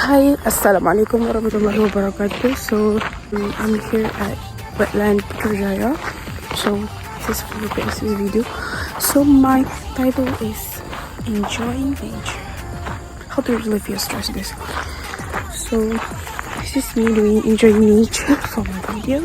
Hi, Assalamualaikum warahmatullahi wabarakatuh. So, I'm here at Wetland Firzana. So, this is for this video. So, my title is Enjoying Nature. How to relieve your stress, basically. So, this is me doing enjoying nature for my video.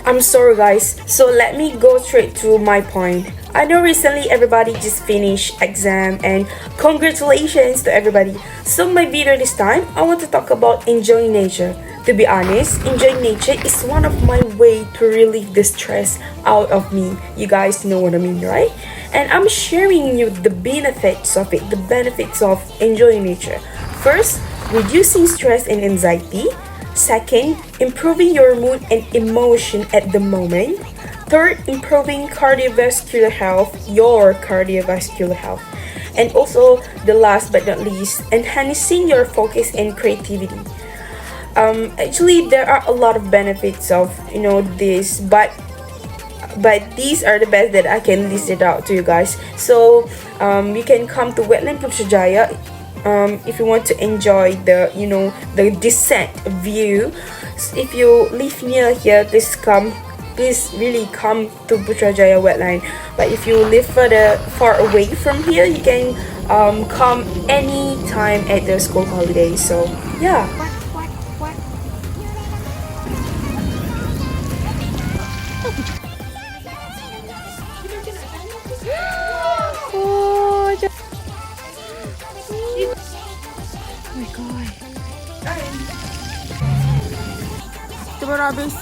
I'm sorry guys, so let me go straight to my point. I know recently everybody just finished exam and congratulations to everybody. So my video this time, I want to talk about enjoying nature. To be honest, enjoying nature is one of my way to relieve the stress out of me. You guys know what I mean, right? And I'm sharing you the benefits of it, the benefits of enjoying nature. First, reducing stress and anxiety. Second, improving your mood and emotion at the moment. Third, improving cardiovascular health, your cardiovascular health. And also, the last but not least, enhancing your focus and creativity. Actually, there are a lot of benefits of this, but these are the best that I can list it out to you guys. So you can come to Wetland Psa23 if you want to enjoy the descent view. If you live near here, please really come to Putrajaya wetland. But if you live far away from here, you can come any time at the school holidays. So yeah. Oh my god. Ito habis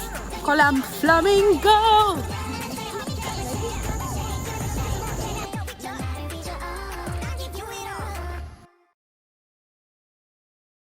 kolam flamingo.